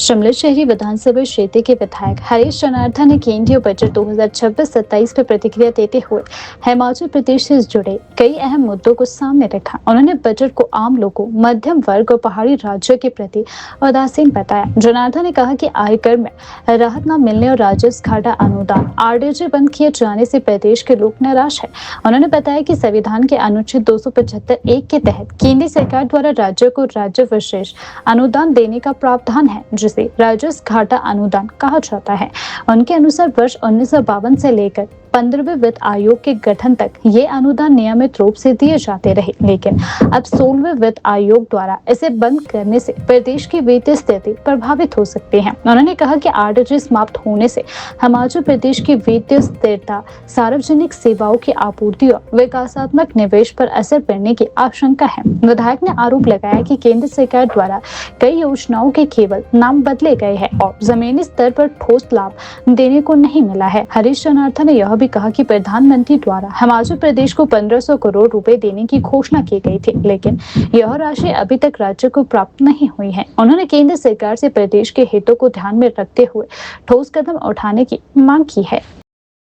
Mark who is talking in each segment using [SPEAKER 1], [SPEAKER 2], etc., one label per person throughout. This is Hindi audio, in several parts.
[SPEAKER 1] शिमला शहरी विधानसभा क्षेत्र के विधायक हरीश जनार्दन ने केंद्रीय बजट 2026-27 पर प्रतिक्रिया देते हुए हिमाचल प्रदेश से जुड़े कई अहम मुद्दों को सामने रखा। उन्होंने बजट को आम लोगों, मध्यम वर्ग और पहाड़ी राज्यों के प्रति उदासीन बताया। जनार्दन ने कहा कि आयकर में राहत न मिलने और राजस्व घाटा अनुदान आरडीजे बंद किए जाने से प्रदेश के लोग निराश है। उन्होंने बताया कि संविधान के अनुच्छेद 275(1) के तहत केंद्र सरकार द्वारा राज्यों को राज्य विशेष अनुदान देने का प्रावधान है, जिसे राजस्व घाटा अनुदान कहा जाता है। उनके अनुसार वर्ष 1952 से लेकर 15वें वित्त आयोग के गठन तक ये अनुदान नियमित रूप से दिए जाते रहे, लेकिन अब 16वें वित्त आयोग द्वारा इसे बंद करने से प्रदेश की वित्तीय स्थिति प्रभावित हो सकती है। उन्होंने कहा कि आरडीजे समाप्त होने से हिमाचल प्रदेश की वित्तीय स्थिरता, सार्वजनिक सेवाओं की आपूर्ति और विकासात्मक निवेश पर असर पड़ने की आशंका है। विधायक ने आरोप लगाया कि केंद्र सरकार द्वारा कई योजनाओं के केवल नाम बदले गए हैं और जमीनी स्तर पर ठोस लाभ देने को नहीं मिला है। हरीश जनार्दन ने यह भी कहा कि प्रधानमंत्री द्वारा हिमाचल प्रदेश को 1500 करोड़ रुपए देने की घोषणा की गई थी, लेकिन यह राशि अभी तक राज्य को प्राप्त नहीं हुई है। उन्होंने केंद्र सरकार से प्रदेश के हितों को ध्यान में रखते हुए ठोस कदम उठाने की मांग की है।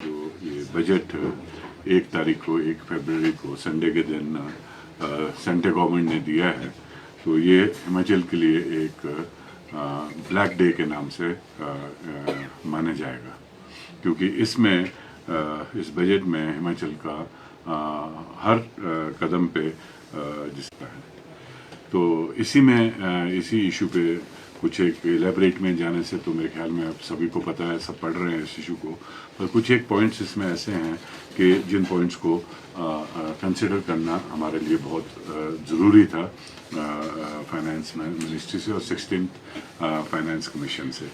[SPEAKER 2] ये बजट 1 तारीख को 1 फरवरी को संडे के दिन सेंट्रल गवर्नमेंट ने दिया है, तो ये हिमाचल के लिए एक ब्लैक डे के नाम से माना जाएगा, क्योंकि इसमें इस बजट में हिमाचल का हर कदम पे जिसका है, तो इसी इशू पे कुछ एक एलेबरेट में जाने से तो मेरे ख्याल में आप सभी को पता है, सब पढ़ रहे हैं इस इशू को, पर कुछ एक पॉइंट्स इसमें ऐसे हैं कि जिन पॉइंट्स को कंसिडर करना हमारे लिए बहुत ज़रूरी था फाइनेंस मिनिस्ट्री से और 16th फाइनेंस कमीशन से।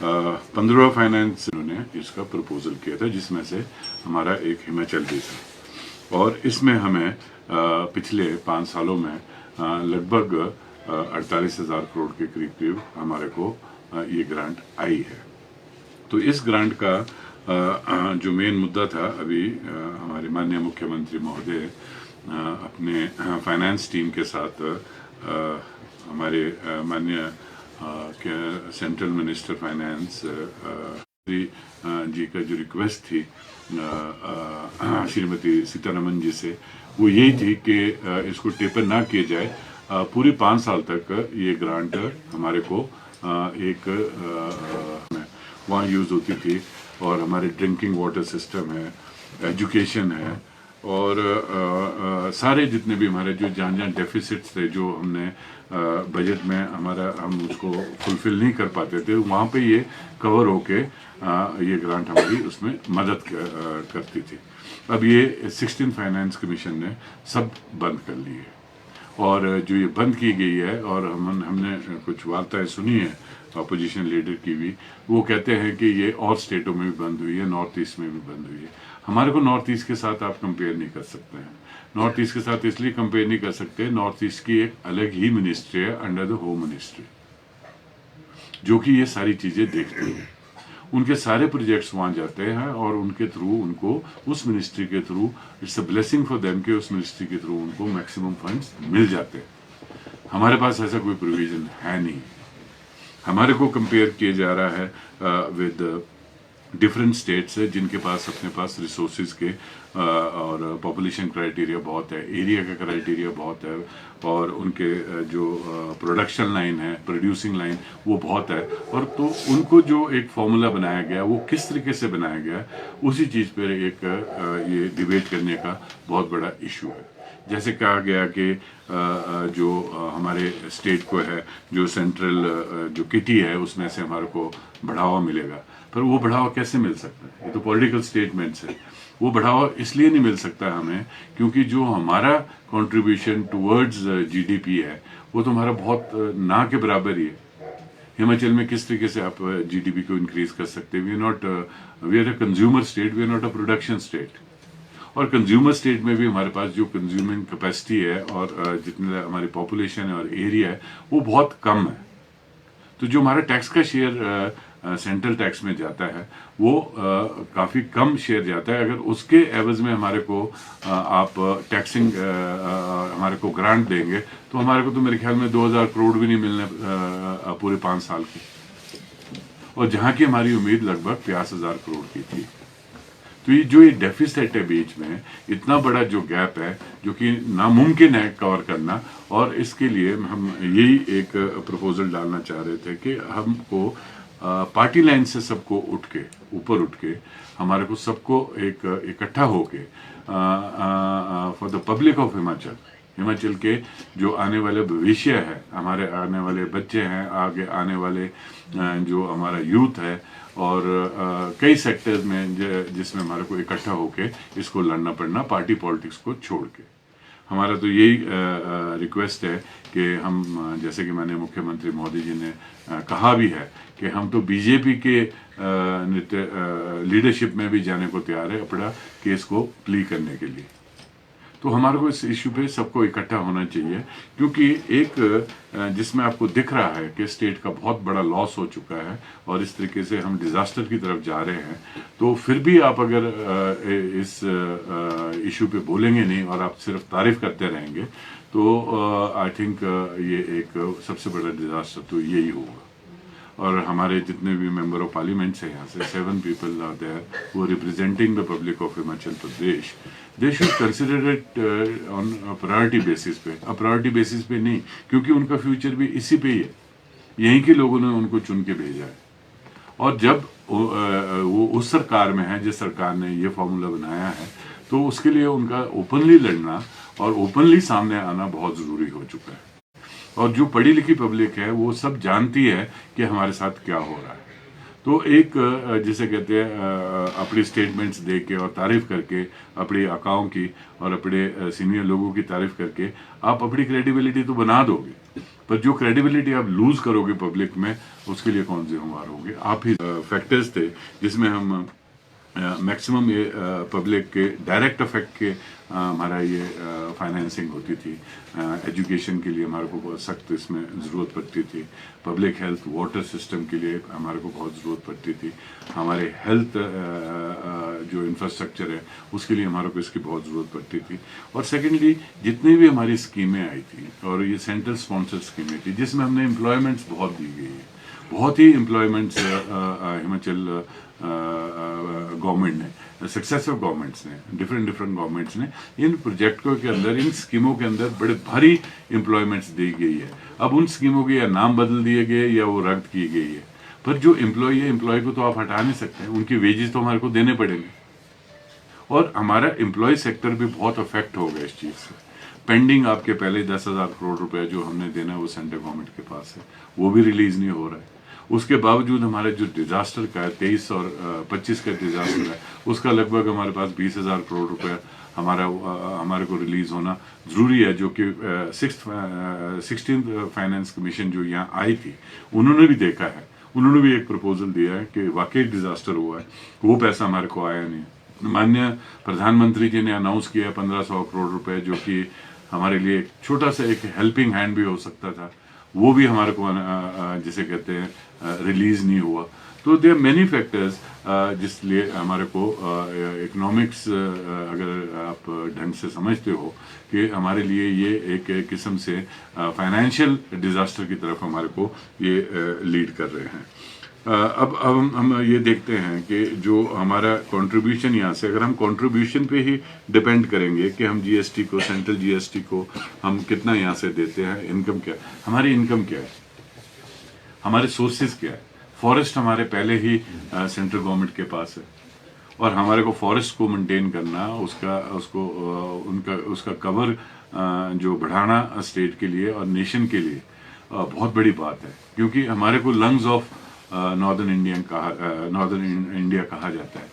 [SPEAKER 2] 15वां फाइनेंस उन्होंने इसका प्रपोजल किया था, जिसमें से हमारा एक हिमाचल भी था, और इसमें हमें पिछले 5 सालों में लगभग 48,000 करोड़ के करीब हमारे को ये ग्रांट आई है। तो इस ग्रांट का जो मेन मुद्दा था, अभी हमारे माननीय मुख्यमंत्री महोदय अपने फाइनेंस टीम के साथ हमारे माननीय सेंट्रल मिनिस्टर फाइनेंस जी का जो रिक्वेस्ट थी श्रीमती सीतारमन जी से, वो यही थी कि इसको टेपर ना किया जाए, पूरी 5 साल तक ये ग्रांट हमारे को एक वहाँ यूज़ होती थी, और हमारे ड्रिंकिंग वाटर सिस्टम है, एजुकेशन है, और सारे जितने भी हमारे जो जहाँ डेफिसिट्स थे, जो हमने बजट में हम उसको फुलफिल नहीं कर पाते थे, वहाँ पे ये कवर होके ये ग्रांट हमारी उसमें मदद करती थी। अब ये 16th फाइनेंस कमीशन ने सब बंद कर ली है, और जो ये बंद की गई है, और हमने कुछ वार्ताएं सुनी है अपोजिशन लीडर की भी, वो कहते हैं कि ये और स्टेटों में भी बंद हुई है, नॉर्थ ईस्ट में भी बंद हुई है। हमारे को नॉर्थ ईस्ट के साथ आप कंपेयर नहीं कर सकते हैं। नॉर्थ ईस्ट के साथ इसलिए कंपेयर नहीं कर सकते, नॉर्थ ईस्ट की एक अलग ही मिनिस्ट्री है अंडर द होम मिनिस्ट्री, जो कि ये सारी चीज़ें देखती है। उनके सारे प्रोजेक्ट्स वहाँ जाते हैं, और उनके थ्रू उनको उस मिनिस्ट्री के through it's a blessing for them के उस मिनिस्ट्री के थ्रू उनको मैक्सिमम फंड्स मिल जाते हैं। हमारे पास ऐसा कोई प्रोविज़न है नहीं। हमारे को कंपेयर किया जा रहा है विद डिफरेंट स्टेट्स है, जिनके पास अपने पास रिसोर्सेज के और पॉपुलेशन क्राइटेरिया बहुत है, एरिया का क्राइटेरिया बहुत है, और उनके जो प्रोडक्शन लाइन है, प्रोड्यूसिंग लाइन, वो बहुत है, और तो उनको जो एक फॉर्मूला बनाया गया, वो किस तरीके से बनाया गया, उसी चीज़ पर एक ये डिबेट करने का बहुत बड़ा इशू है। जैसे कहा गया कि जो हमारे स्टेट को है, जो सेंट्रल जो किटी है, उसमें से हमारे को बढ़ावा मिलेगा, पर वो बढ़ावा कैसे मिल सकता है? ये तो पॉलिटिकल स्टेटमेंट्स है। वो बढ़ावा इसलिए नहीं मिल सकता हमें, क्योंकि जो हमारा कंट्रीब्यूशन टुवर्ड्स जीडीपी है, वो तो हमारा बहुत ना के बराबर ही है। हिमाचल में किस तरीके से आप जीडीपी को इंक्रीज कर सकते हैं? We are a consumer state, we are not a production state. और कंज्यूमर स्टेट में भी हमारे पास जो कंज्यूमिंग कैपेसिटी है, और जितने हमारी पॉपुलेशन है और एरिया है, वो बहुत कम है। तो जो हमारा टैक्स का शेयर सेंट्रल टैक्स में जाता है, वो काफ़ी कम शेयर जाता है। अगर उसके एवज में हमारे को आप टैक्सिंग हमारे को ग्रांट देंगे, तो हमारे को तो मेरे ख्याल में 2000 करोड़ भी नहीं मिलने पूरे 5 साल के। और जहाँ की हमारी उम्मीद लगभग 50,000 करोड़ की थी। तो ये जो ये डेफिसिट है बीच में, इतना बड़ा जो गैप है जो कि नामुमकिन है कवर करना, और इसके लिए हम यही एक प्रपोजल डालना चाह रहे थे कि हमको पार्टी लाइन से सबको ऊपर उठ के हमारे को सबको एक इकट्ठा होके for the public of Himachal के जो आने वाले भविष्य है, हमारे आने वाले बच्चे हैं, आगे आने वाले जो हमारा यूथ है, और कई सेक्टर्स में जिसमें हमारे को इकट्ठा होके इसको लड़ना पड़ना, पार्टी पॉलिटिक्स को छोड़ के। हमारा तो यही रिक्वेस्ट है कि हम, जैसे कि मैंने मुख्यमंत्री मोदी जी ने कहा भी है कि हम तो बीजेपी के लीडरशिप में भी जाने को तैयार है अपना केस को प्ली करने के लिए। तो हमारे को इस इशू पे सबको इकट्ठा होना चाहिए, क्योंकि एक जिसमें आपको दिख रहा है कि स्टेट का बहुत बड़ा लॉस हो चुका है और इस तरीके से हम डिजास्टर की तरफ जा रहे हैं, तो फिर भी आप अगर इस इशू पे बोलेंगे नहीं और आप सिर्फ तारीफ करते रहेंगे, तो आई थिंक ये एक सबसे बड़ा डिजास्टर तो यही होगा। और हमारे जितने भी मेंबर ऑफ पार्लियामेंट है यहाँ से 7 people are there who are representing the public of Himachal Pradesh, they should consider it on priority basis पे, प्रायोरिटी बेसिस पे नहीं, क्योंकि उनका फ्यूचर भी इसी पे ही है, यहीं के लोगों ने उनको चुन के भेजा है। और जब वो उस सरकार में है जिस सरकार ने ये फॉर्मूला बनाया है, तो उसके लिए उनका ओपनली लड़ना और ओपनली सामने आना बहुत ज़रूरी हो चुका है। और जो पढ़ी लिखी पब्लिक है वो सब जानती है कि हमारे साथ क्या हो रहा है। तो एक जिसे कहते हैं अपनी स्टेटमेंट्स दे के और तारीफ करके, अपनी अकाओं की और अपने सीनियर लोगों की तारीफ करके आप अपनी क्रेडिबिलिटी तो बना दोगे, पर जो क्रेडिबिलिटी आप लूज करोगे पब्लिक में, उसके लिए कौन जिम्मेवार होगे? आप ही। फैक्टर्स थे जिसमें हम मैक्सिमम ये पब्लिक के डायरेक्ट इफेक्ट के हमारा ये फाइनेंसिंग होती थी। एजुकेशन के लिए हमारे को बहुत सख्त इसमें ज़रूरत पड़ती थी, पब्लिक हेल्थ, वाटर सिस्टम के लिए हमारे को बहुत ज़रूरत पड़ती थी, हमारे हेल्थ जो इंफ्रास्ट्रक्चर है उसके लिए हमारे को इसकी बहुत ज़रूरत पड़ती थी। और सेकेंडली जितनी भी हमारी स्कीमें आई थी, और ये सेंट्रल स्पॉन्सर्ड स्कीमें थी जिसमें हमने एम्प्लॉयमेंट्स बहुत दी गई है, बहुत ही एम्प्लॉयमेंट्स हिमाचल गवर्नमेंट ने, सक्सेसिव गवर्नमेंट्स ने, डिफरेंट गवर्नमेंट्स ने इन प्रोजेक्टों के अंदर, इन स्कीमों के अंदर बड़े भारी एम्प्लॉयमेंट्स दी गई है। अब उन स्कीमों के या नाम बदल दिए गए या वो रद्द की गई है, पर जो एम्प्लॉय है, एम्प्लॉय को तो आप हटा नहीं सकते, उनकी वेजेस तो हमारे को देने पड़ेंगे। और हमारा एम्प्लॉय सेक्टर भी बहुत अफेक्ट होगा इस चीज़ से। पेंडिंग आपके पहले 10,000 करोड़ रुपए जो हमने देना है वो सेंट्रल गवर्नमेंट के पास है, वो भी रिलीज नहीं हो रहा है। उसके बावजूद हमारे जो डिजास्टर का है 23 और 25 का डिजास्टर है, उसका लगभग हमारे पास 20,000 करोड़ रुपए हमारे को रिलीज होना जरूरी है, जो कि 16th फाइनेंस कमीशन जो यहाँ आई थी उन्होंने भी देखा है, उन्होंने भी एक प्रपोजल दिया है कि वाकई डिजास्टर हुआ है, वो पैसा हमारे को आया नहीं। माननीय प्रधानमंत्री जी ने अनाउंस किया 1500 करोड़ रुपए, जो कि हमारे लिए एक छोटा सा एक हेल्पिंग हैंड भी हो सकता था, वो भी हमारे को जिसे कहते हैं रिलीज नहीं हुआ। तो देयर मेनी फैक्टर्स जिसलिए हमारे को इकोनॉमिक्स अगर आप ढंग से समझते हो कि हमारे लिए ये एक किस्म से फाइनेंशियल डिजास्टर की तरफ हमारे को ये लीड कर रहे हैं। अब हम ये देखते हैं कि जो हमारा कंट्रीब्यूशन यहाँ से, अगर हम कंट्रीब्यूशन पे ही डिपेंड करेंगे कि हम जीएसटी को, सेंट्रल जीएसटी को हम कितना यहाँ से देते हैं, इनकम क्या है, हमारी इनकम क्या है, हमारे सोर्सेज क्या है। फॉरेस्ट हमारे पहले ही सेंट्रल गवर्नमेंट के पास है, और हमारे को फॉरेस्ट को मेंटेन करना, उसका कवर जो बढ़ाना स्टेट के लिए और नेशन के लिए बहुत बड़ी बात है, क्योंकि हमारे को लंग्स ऑफ नॉर्दर्न इंडिया कहा जाता है।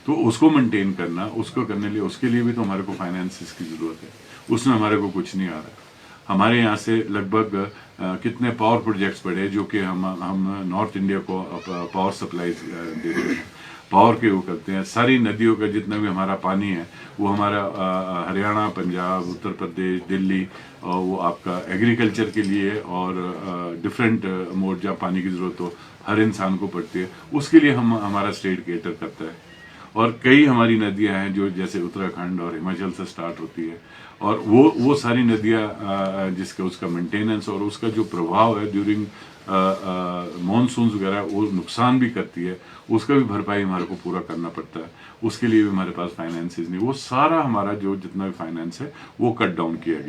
[SPEAKER 2] तो उसको मेंटेन करना, उसको करने लिए, उसके लिए भी तो हमारे को फाइनेंसिस की ज़रूरत है, उसमें हमारे को कुछ नहीं आ रहा। हमारे यहाँ से लगभग कितने पावर प्रोजेक्ट्स पड़े जो कि हम नॉर्थ इंडिया को पावर सप्लाई देते हैं, पावर के वो करते हैं। सारी नदियों का जितना भी हमारा पानी है वो हमारा हरियाणा, पंजाब, उत्तर प्रदेश, दिल्ली, और वो आपका एग्रीकल्चर के लिए और डिफरेंट मोड जहाँ पानी की ज़रूरत हो हर इंसान को पड़ती है, उसके लिए हमारा स्टेट केटर करता है। और कई हमारी नदियां हैं जो जैसे उत्तराखंड और हिमाचल से स्टार्ट होती है, और वो सारी नदियां जिसका उसका मेंटेनेंस और उसका जो प्रभाव है ड्यूरिंग मॉनसून वगैरह वो नुकसान भी करती है, उसका भी भरपाई हमारे को पूरा करना पड़ता है। उसके लिए भी हमारे पास फाइनेंसेस नहीं, वो सारा हमारा जो जितना भी फाइनेंस है वो कट डाउन किया गया।